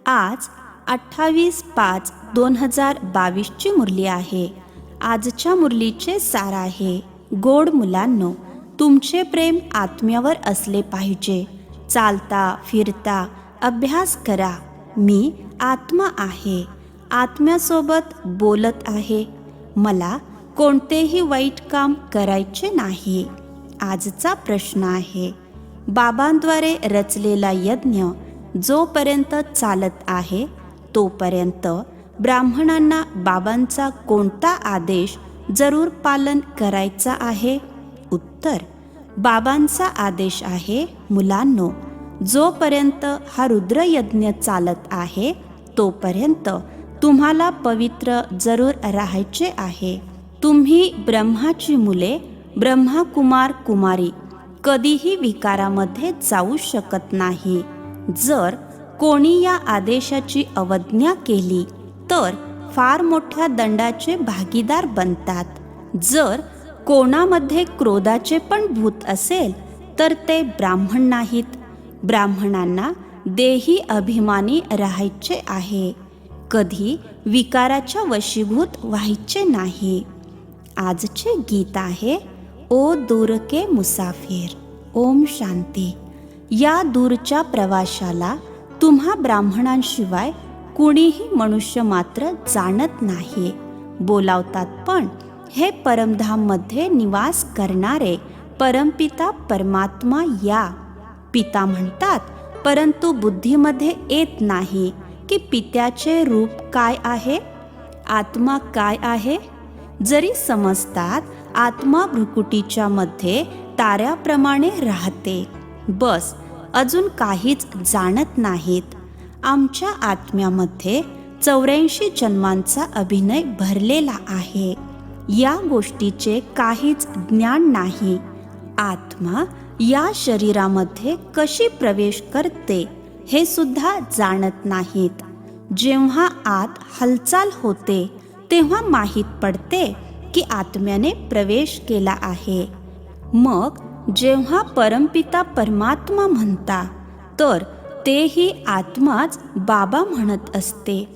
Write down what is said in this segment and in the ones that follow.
आज 28/5/2022 मुरली आहे. आजच्या मुरलीचे सार आहे, गोड मुलांनो, तुमचे प्रेम आत्म्यावर असले पाहिजे. चालता फिरता अभ्यास करा. मी आत्मा आहे, आत्म्यासोबत बोलत आहे. मला कोणतेही वाईट काम करायचे नाही. आजचा प्रश्न आहे, बाबांद्वारे रचलेला यज्ञ जोपर्यंत चालत आहे तोपर्यंत ब्राह्मणांना बाबांचा कोणता आदेश जरूर पालन करायचा आहे? उत्तर, बाबांचा आदेश आहे, मुलांनो, जोपर्यंत हा रुद्रयज्ञ चालत आहे तोपर्यंत तुम्हाला पवित्र जरूर राहायचे आहे. तुम्ही ब्रह्माची मुले, ब्रह्माकुमार कुमारी कधीही विकारामध्ये जाऊ शकत नाही. जर कोणी या आदेशाची अवज्ञा केली तर फार मोठ्या दंडाचे भागीदार बनतात. जर कोणामध्ये क्रोधाचे पण भूत असेल तर ते ब्राह्मण नाहीत. ब्राह्मणांना देही अभिमानी राहायचे आहे, कधी विकाराच्या वशीभूत व्हायचे नाही. आजचे गीत आहे, ओ दूर के मुसाफिर. ओम शांती. या दूरच्या प्रवाशाला तुम्हा ब्राह्मणांशिवाय कुणीही मनुष्य मात्र जाणत नाही. बोलावतात पण हे परमधाममध्ये निवास करणारे परमपिता परमात्मा या. पिता म्हणतात, परंतु बुद्धीमध्ये येत नाही की पित्याचे रूप काय आहे, आत्मा काय आहे. जरी समजतात आत्मा भ्रुकुटीच्या मध्ये ताऱ्याप्रमाणे राहते, बस अजून काहीच जाणत नाहीत. आमच्या आत्म्यामध्ये 84 जन्मांचा अभिनय भरलेला आहे. या गोष्टीचे काहीच ज्ञान नाही. आत्मा या शरीरामध्ये कशी प्रवेश करते हे सुद्धा जाणत नाहीत. जेव्हा आत हालचाल होते तेव्हा माहीत पडते की आत्म्याने प्रवेश केला आहे. मग जेव्हा परमपिता परमात्मा म्हणता तर तेही आत्माच बाबा म्हणत असते.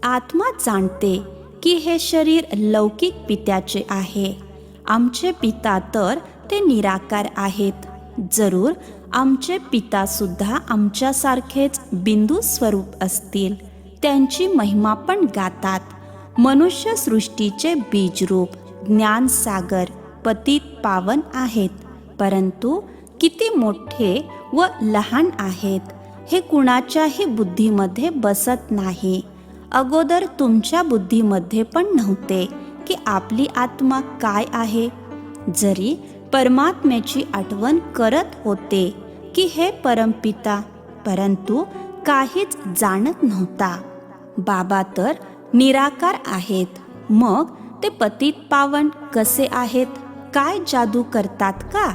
आत्मा जाणते की हे शरीर लौकिक पित्याचे आहे. आमचे पिता तर ते निराकार आहेत. जरूर आमचे पिता सुद्धा आमच्यासारखेच बिंदू स्वरूप असतील. त्यांची महिमा पण गातात. मनुष्य सृष्टीचे बीजरूप ज्ञानसागर पतित पावन आहेत, परंतु किती मोठे व लहान आहेत हे कुणाच्याही बुद्धीमध्ये बसत नाही. अगोदर तुमच्या बुद्धीमध्ये पण नव्हते की आपली आत्मा काय आहे. जरी परमात्म्याची आठवण करत होते की हे परमपिता, परंतु काहीच जाणत नव्हता. बाबा तर निराकार आहेत. मग ते पतित पावन कसे आहेत? काय जादू करतात का?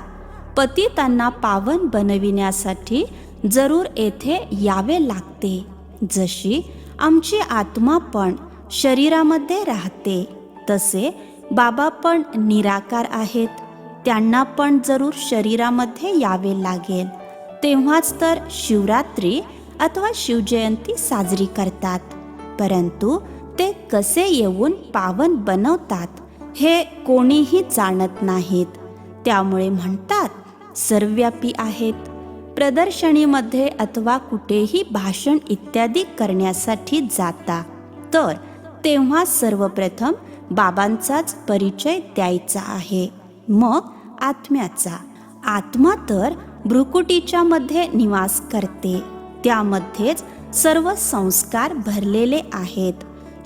पतितांना पावन बनविण्यासाठी जरूर येथे यावे लागते. जशी आमची आत्मा पण शरीरामध्ये राहते तसे बाबा पण निराकार आहेत. त्यांना पण जरूर शरीरामध्ये यावे लागेल. तेव्हाच तर शिवरात्री अथवा शिवजयंती साजरी करतात. परंतु ते कसे येऊन पावन बनवतात हे कोणीही जाणत नाहीत. त्यामुळे म्हणतात सर्वव्यापी आहेत. प्रदर्शनीमध्ये अथवा कुठेही भाषण इत्यादी करण्यासाठी जाता तर तेव्हा सर्वप्रथम बाबांचाच परिचय द्यायचा आहे, मग आत्म्याचा. आत्मा तर भ्रुकुटीच्या मध्ये निवास करते. त्यामध्येच सर्व संस्कार भरलेले आहेत.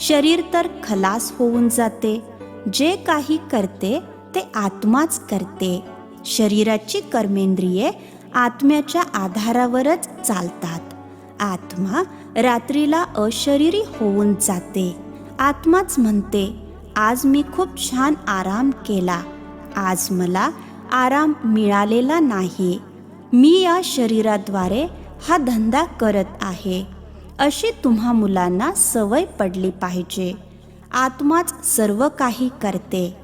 शरीर तर खलास होऊन जाते. जे काही करते ते आत्माच करते. शरीराची कर्मेंद्रिये आत्म्याच्या आधारावरच चालतात. आत्मा रात्रीला अशरीरी होऊन जाते. आत्माच म्हणते, आज मी खूप छान आराम केला. आज मला आराम मिळालेला नाही. मी या शरीराद्वारे हा धंदा करत आहे. अशी तुम्हा मुलांना सवय पडली पाहिजे. आत्माच सर्व काही करते.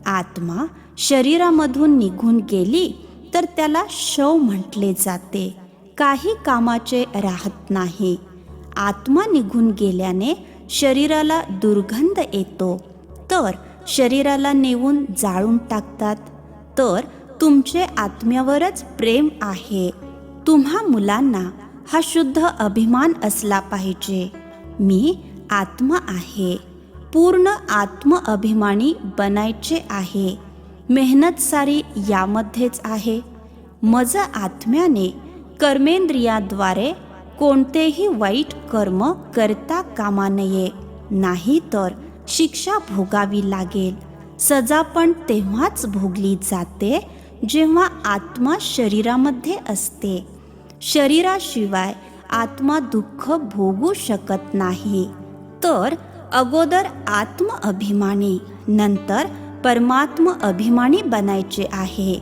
आत्मा शरीरामधून निघून गेली तर त्याला शव म्हटले जाते. काही कामाचे राहत नाही. आत्मा निघून गेल्याने शरीराला दुर्गंध येतो, तर शरीराला नेऊन जाळून टाकतात. तर तुमचे आत्म्यावरच प्रेम आहे. तुम्हा मुलांना हा शुद्ध अभिमान असला पाहिजे, मी आत्मा आहे. पूर्ण आत्म अभिमानी बनायचे आहे. मेहनत सारी यामध्येच आहे. मज आत्म्याने कर्मेंद्रियाद्वारे कोणतेही वाईट कर्म करता कामा नये, नाही तर शिक्षा भोगावी लागेल. सजा पण तेव्हाच भोगली जाते जेव्हा आत्मा शरीरामध्ये असते. शरीराशिवाय आत्मा दुःख भोगू शकत नाही. तर अगोदर आत्म अभिमानी, नंतर परमात्म अभिमानी बनायचे आहे.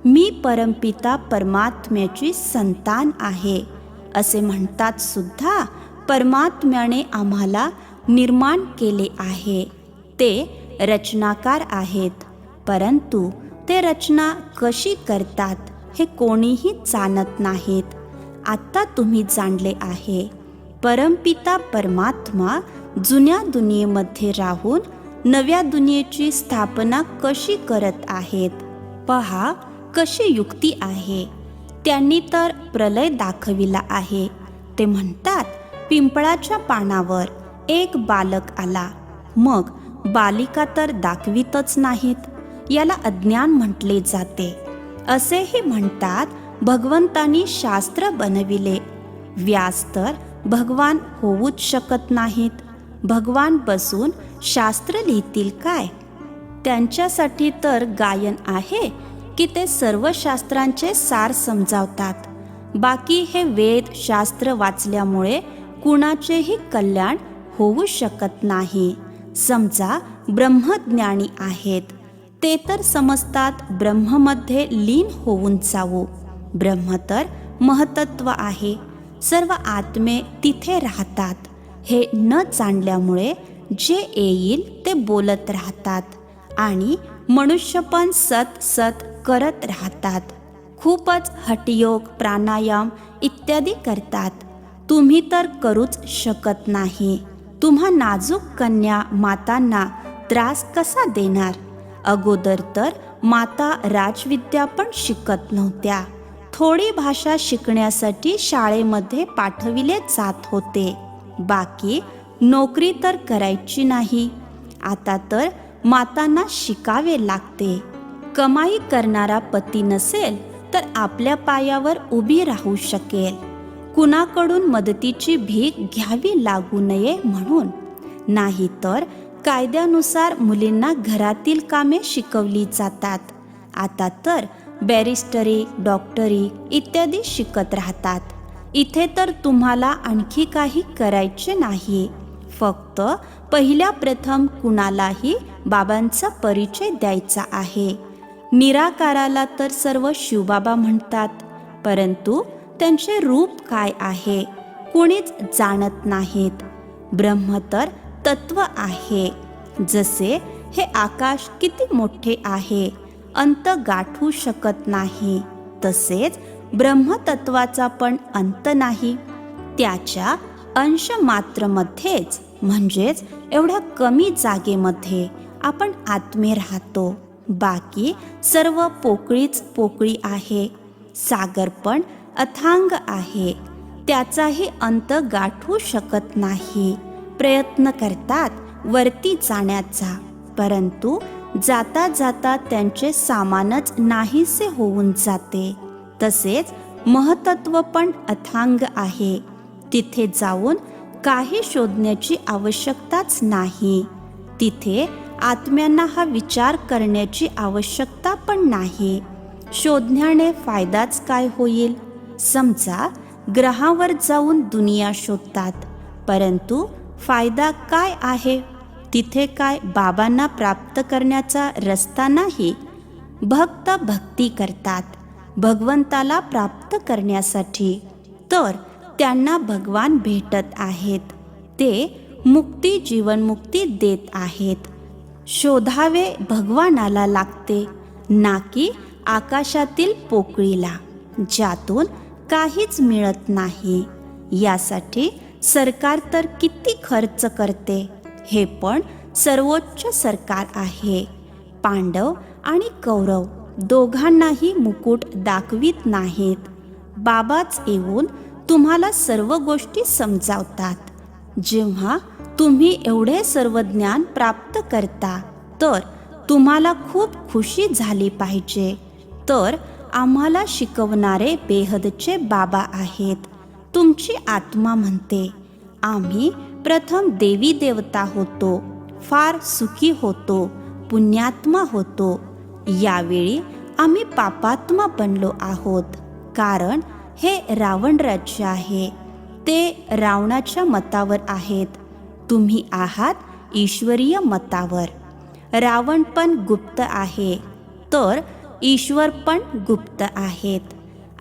मी परमपिता परमात्म्याची संतान आहे असे म्हणतात सुद्धा. परमात्म्याने आम्हाला निर्माण केले आहे. ते रचनाकार आहेत, परंतु ते रचना कशी करतात हे कोणीही जाणत नाहीत. आता तुम्ही जाणले आहे. परमपिता परमात्मा जुन्या दुनियेमध्ये राहून नव्या दुनियेची स्थापना कशी करत आहेत. पहा कशी युक्ती आहे. त्यांनी तर प्रलय दाखविला आहे. ते म्हणतात, पिंपळाच्या पानावर एक बालक आला, मग बालिका तर दाखवितच नाहीत. याला अज्ञान म्हटले जाते. असेही म्हणतात, भगवंतांनी शास्त्र बनविले. व्यास तर भगवान होऊच शकत नाहीत. भगवान बसून शास्त्र लिहितील काय? त्यांच्यासाठी तर गायन आहे की ते सर्व शास्त्रांचे सार समजावतात. बाकी हे वेद शास्त्र वाचल्यामुळे कुणाचेही कल्याण होऊ शकत नाही. समजा ब्रह्मज्ञानी आहेत, ते तर समजतात ब्रह्ममध्ये लीन होऊन जाऊ. ब्रह्म तर महतत्व आहे. सर्व आत्मे तिथे राहतात. हे न जाणल्यामुळे जे येईल ते बोलत राहतात आणि मनुष्य पण सत सत करत राहतात. खूपच हठयोग, प्राणायाम इत्यादी करतात. तुम्ही तर करूच शकत नाही. तुम्हा नाजूक कन्या मातांना त्रास कसा देणार? अगोदर तर माता राजविद्या पण शिकत नव्हत्या. थोडी भाषा शिकण्यासाठी शाळेमध्ये पाठविले जात होते. बाकी नोकरी तर करायची नाही. आता तर मातांना शिकावे लागते. कमाई करणारा पती नसेल तर आपल्या पायावर उभी राहू शकेल. कुणाकडून मदतीची भीक घ्यावी लागू नये म्हणून. नाहीतर कायद्यानुसार मुलींना घरातील कामे शिकवली जातात. आता तर बॅरिस्टरी, डॉक्टरी इत्यादी शिकत राहतात. इथे तर तुम्हाला आणखी काही करायचे नाही. फक्त पहिल्या प्रथम कुणालाही बाबांचा परिचय द्यायचा आहे. निराकाराला तर सर्व शिवबाबा म्हणतात, परंतु त्यांचे रूप काय आहे कोणीच जाणत नाहीत. ब्रह्म तर तत्व आहे. जसे हे आकाश किती मोठे आहे, अंत गाठू शकत नाही, तसेच ब्रह्मतत्वाचा पण अंत नाही. त्याच्या अंश मात्रमध्येच, म्हणजेच एवढ्या कमी जागेमध्ये आपण आत्मे राहतो. बाकी सर्व पोकळीच पोकळी आहे. सागर पण अथांग आहे, त्याचाही अंत गाठू शकत नाही. प्रयत्न करतात वरती जाण्याचा, परंतु जाता जाता त्यांचे सामानच नाहीसे होऊन जाते. तसेच महतत्व पण अथांग आहे. तिथे जाऊन काही शोधण्याची आवश्यकताच नाही. तिथे आत्म्यांना हा विचार करण्याची आवश्यकता पण नाही. शोधण्याने फायदाच काय होईल? समजा ग्रहावर जाऊन दुनिया शोधतात, परंतु फायदा काय आहे? तिथे काय बाबांना प्राप्त करण्याचा रस्ता नाही. भक्त भक्ती करतात भगवंताला प्राप्त करण्यासाठी, तर त्यांना भगवान भेटत आहेत. ते मुक्ती, जीवनमुक्ती देत आहेत. शोधावे भगवानाला लागते, ना की आकाशातील पोकळीला, ज्यातून काहीच मिळत नाही. यासाठी सरकार तर किती खर्च करते, हे पण सर्वोच्च सरकार आहे. पांडव आणि कौरव दोघांनाही मुकुट दाखवित नाहीत. बाबाच येऊन तुम्हाला सर्व गोष्टी समजावतात. जेव्हा तुम्ही एवढे सर्व ज्ञान प्राप्त करता तर तुम्हाला खूप खुशी झाली पाहिजे. तर आम्हाला शिकवणारे बेहदचे बाबा आहेत. तुमची आत्मा म्हणते, आम्ही प्रथम देवी देवता होतो, फार सुखी होतो, पुण्यात्मा होतो. यावेळी आम्ही पापात्मा बनलो आहोत, कारण हे रावण राज्य आहे. ते रावणाच्या मतावर आहेत. तुम्ही आहात ईश्वरीय मतावर. रावण पण गुप्त आहे, तर ईश्वर पण गुप्त आहेत.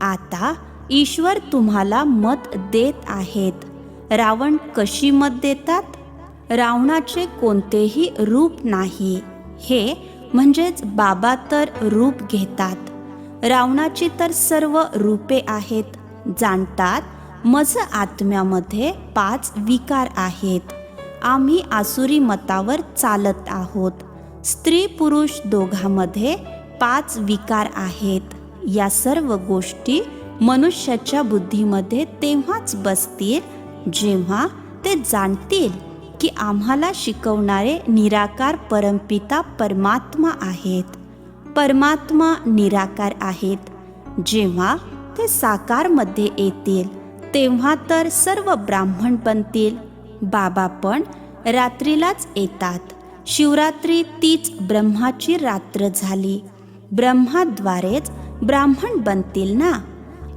आता ईश्वर तुम्हाला मत देत आहेत. रावण कशी मत देतात? रावणाचे कोणतेही रूप नाही. हे म्हणजेच बाबा तर रूप घेतात. रावणाची तर सर्व रूपे आहेत. जाणतात, मज आत्म्यामध्ये 5 विकार आहेत. आम्ही आसुरी मतावर चालत आहोत. स्त्री पुरुष दोघांमध्ये 5 विकार आहेत. या सर्व गोष्टी मनुष्याच्या बुद्धीमध्ये तेव्हाच बसतील जेव्हा ते जाणतील की आम्हाला शिकवणारे निराकार परमपिता परमात्मा आहेत. परमात्मा निराकार आहेत. जेव्हा ते साकारमध्ये येतील तेव्हा तर सर्व ब्राह्मण बनतील. बाबा पण रात्रीलाच येतात. शिवरात्री तीच ब्रह्माची रात्र झाली. ब्रह्माद्वारेच ब्राह्मण बनतील ना.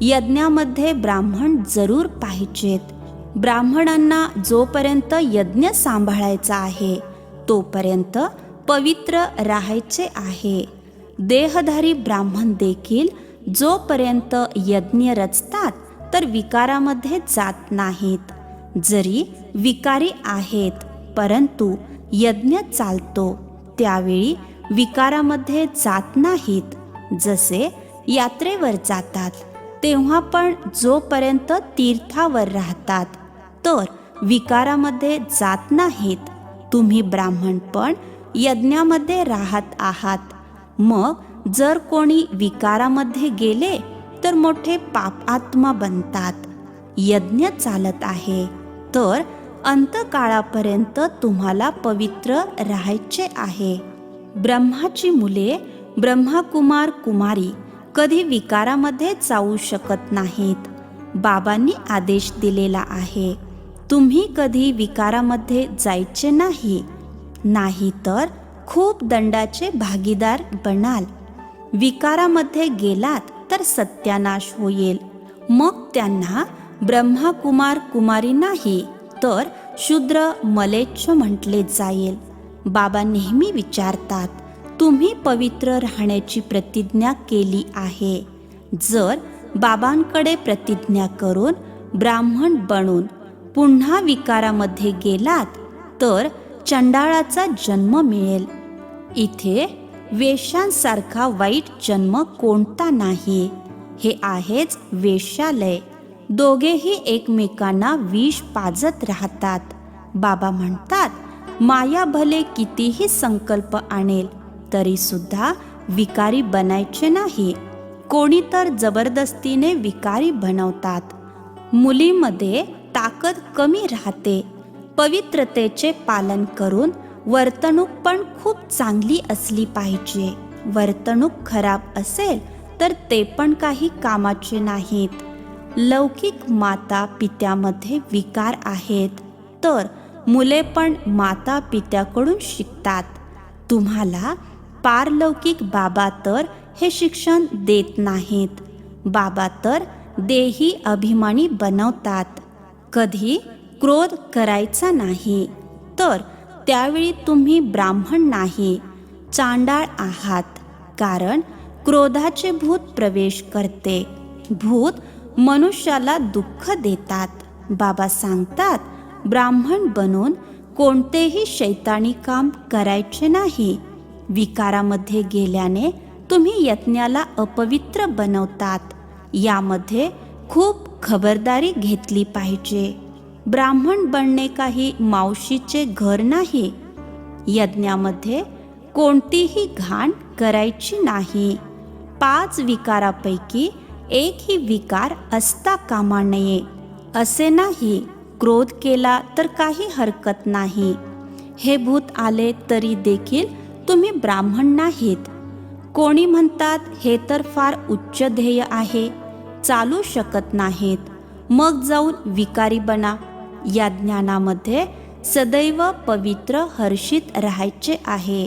यज्ञामध्ये ब्राह्मण जरूर पाहिजेत. ब्राह्मणांना जोपर्यंत यज्ञ सांभाळायचा आहे तोपर्यंत पवित्र राहायचे आहे. देहधारी ब्राह्मण देखील जोपर्यंत यज्ञ रचतात तर विकारामध्ये जात नाहीत. जरी विकारी आहेत परंतु यज्ञ चालतो त्यावेळी विकारामध्ये जात नाहीत. जसे यात्रेवर जातात तेव्हा पण जोपर्यंत तीर्थावर राहतात तर विकारामध्ये जात नाहीत. तुम्ही ब्राह्मण पण यज्ञामध्ये राहत आहात. मग जर कोणी विकारामध्ये गेले तर मोठे पापात्मा बनतात. यज्ञ चालत आहे तर अंतकाळापर्यंत तुम्हाला पवित्र राहायचे आहे. ब्रह्माची मुले ब्रह्माकुमार कुमारी कधी विकारामध्ये जाऊ शकत नाहीत. बाबांनी आदेश दिलेला आहे, तुम्ही कधी विकारामध्ये जायचे नाही, नाही तर खूप दंडाचे भागीदार बनाल. विकारामध्ये गेलात तर सत्यानाश होईल. मग त्यांना ब्रह्माकुमार कुमारी नाही तर शूद्र मलेच्छ म्हटले जाईल. बाबा नेहमी विचारतात, तुम्ही पवित्र राहण्याची प्रतिज्ञा केली आहे. जर बाबांकडे प्रतिज्ञा करून ब्राह्मण बनून पुन्हा विकारामध्ये गेलात तर चंडाळाचा जन्म मिळेल. इथे वेश्यांसारखा वाईट जन्म कोणता नाही. हे आहेच वेश्यालय. दोघेही एकमेकांना विष पाजत राहतात. बाबा म्हणतात, माया भले कितीही संकल्प आणेल तरी सुद्धा विकारी बनायचे नाही. कोणी तर जबरदस्तीने विकारी बनवतात. मुलीमध्ये ताकद कमी राहते. पवित्रतेचे पालन करून वर्तणूक पण खूप चांगली असली पाहिजे. वर्तणूक खराब असेल तर ते पण काही कामाचे नाहीत. लौकिक माता पित्यामध्ये विकार आहेत तर मुले पण माता पित्याकडून शिकतात. तुम्हाला पारलौकिक बाबा तर हे शिक्षण देत नाहीत. बाबा तर देही अभिमानी बनवतात. कधी क्रोध करायचा नाही, तर त्यावेळी तुम्ही ब्राह्मण नाही, चांडाळ आहात. कारण क्रोधाचे भूत प्रवेश करते. भूत मनुष्याला दुःख देतात. बाबा सांगतात, ब्राह्मण बनून कोणतेही शैतानी काम करायचे नाही. विकारामध्ये गेल्याने तुम्ही यज्ञाला अपवित्र बनवतात. यामध्ये खूप खबरदारी घेतली पाहिजे. ब्राह्मण बनणे काही मावशीचे घर नाही. यज्ञामध्ये कोणतीही घाण करायची नाही. 5 विकारापैकी एकही विकार असता कामा नये. असे नाही, क्रोध केला तर काही हरकत नाही. हे भूत आले तरी देखील तुम्ही ब्राह्मण नाहीत. कोणी म्हणतात हे तर फार उच्च ध्येय आहे, चालू शकत नाहीत. मग जाऊन विकारी बना. या ज्ञानामध्ये सदैव पवित्र हर्षित राहायचे आहे.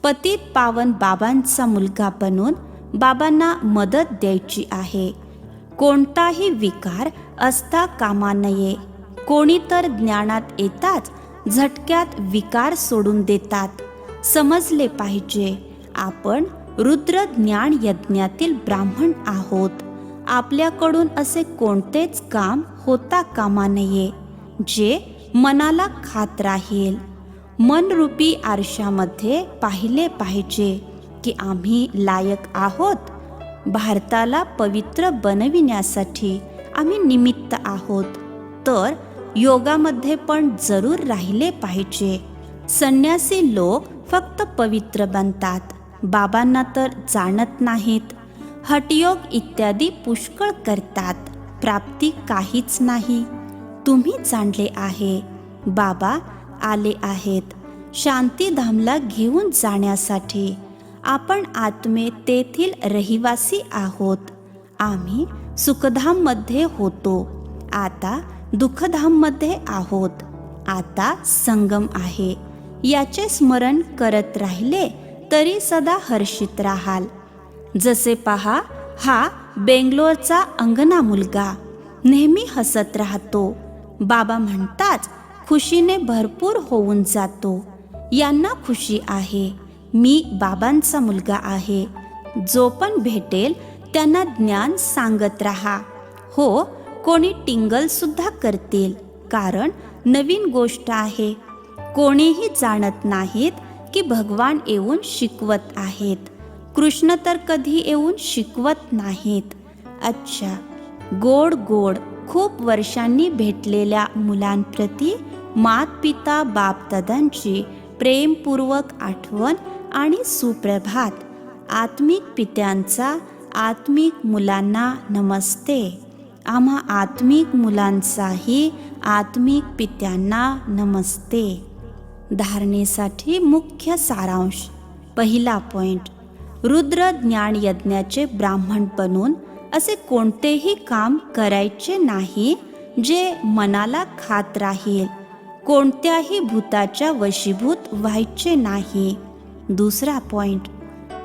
पतित पावन बाबांचा मुलगा बनून बाबांना मदत द्यायची आहे. कोणताही विकार असता कामा नये. कोणी तर ज्ञानात येताच झटक्यात विकार सोडून देतात. समजले पाहिजे, आपण रुद्र ज्ञान यज्ञातील ब्राह्मण आहोत. आपल्याकडून असे कोणतेच काम होता कामा नये जे मनाला खात राहील. मनरूपी आरशामध्ये पाहिले पाहिजे की आम्ही लायक आहोत. भारताला पवित्र बनविण्यासाठी आम्ही निमित्त आहोत. तर योगामध्ये पण जरूर राहिले पाहिजे. संन्यासी लोक फक्त पवित्र बनतात, बाबांना तर जाणत नाहीत. हठयोग इत्यादी पुष्कळ करतात, प्राप्ती काहीच नाही. तुम्ही जाणले आहे, बाबा आले आहेत शांतीधामला घेऊन जाण्यासाठी. आपण आत्मे तेथील रहिवासी आहोत. आम्ही सुखधाममध्ये होतो, आता दुःखधाममध्ये आहोत. आता संगम आहे. याचे स्मरण करत राहिले तरी सदा हर्षित राहाल. जसे पहा, हा बेंगलोरचा अंगणा मुलगा नेहमी हसत राहतो. बाबा म्हणताच खुशीने भरपूर होऊन जातो. यांना खुशी आहे, मी बाबांचा मुलगा आहे. जो पण भेटेल त्यांना ज्ञान सांगत राहा. हो, कोणी टिंगल सुद्धा करतील, कारण नवीन गोष्ट आहे. कोणीही जाणत नाहीत की भगवान येऊन शिकवत आहेत. कृष्ण तर कधी येऊन शिकवत नाहीत. अच्छा, गोड गोड खूप वर्षांनी भेटलेल्या मुलांप्रती मातपिता बापदादांची प्रेमपूर्वक आठवण आणि सुप्रभात. आत्मिक पित्यांचा आत्मिक मुलांना नमस्ते. आम्हा आत्मिक मुलांचाही आत्मिक पित्यांना नमस्ते. धारणेसाठी मुख्य सारांश. पहिला पॉइंट, रुद्र ज्ञान यज्ञाचे ब्राह्मण बनून असे कोणतेही काम करायचे नाही जे मनाला खात राहील. कोणत्याही भूताच्या वशीभूत व्हायचे नाही. दुसरा पॉइंट,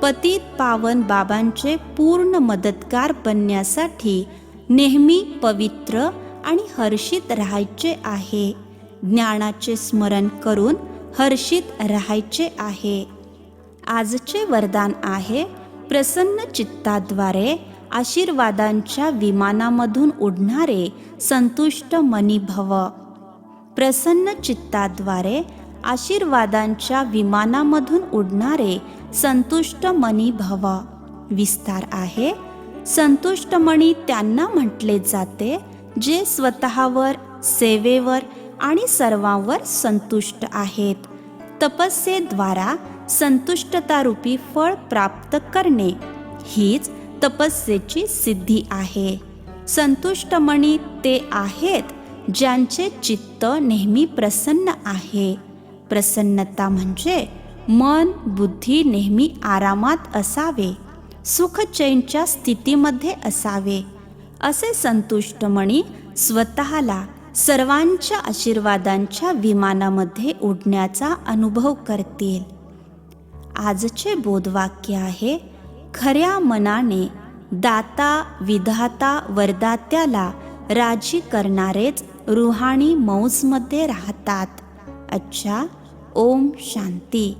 पतित पावन बाबांचे पूर्ण मदतगार बनण्यासाठी नेहमी पवित्र आणि हर्षित राहायचे आहे. ज्ञानाचे स्मरण करून हर्षित राहायचे आहे. आजचे वरदान आहे, प्रसन्न चित्ताद्वारे आशीर्वादांच्या विमानामधून उडणारे संतुष्ट मनी भव. प्रसन्न चित्ताद्वारे आशीर्वादांच्या विमानामधून उडणारे संतुष्ट मनी भव. विस्तार आहे, संतुष्ट मणी त्यांना म्हटले जाते जे स्वतःवर, सेवेवर आणि सर्वांवर संतुष्ट आहेत. तपस्येद्वारा संतुष्टतारूपी फळ प्राप्त करणे हीच तपस्येची सिद्धी आहे. संतुष्ट मणी ते आहेत ज्यांचे चित्त नेहमी प्रसन्न आहे. प्रसन्नता म्हणजे मन बुद्धी नेहमी आरामात असावे, सुखचैनच्या स्थितीमध्ये असावे. असे संतुष्ट मणी स्वतःला सर्वांच्या आशीर्वादांच्या विमानामध्ये उडण्याचा अनुभव करतील. आजचे बोधवाक्य आहे, खऱ्या मनाने दाता विधाता वरदात्याला राजी करणारेच रुहाणी मौजमध्ये राहतात. अच्छा, ओम शांती.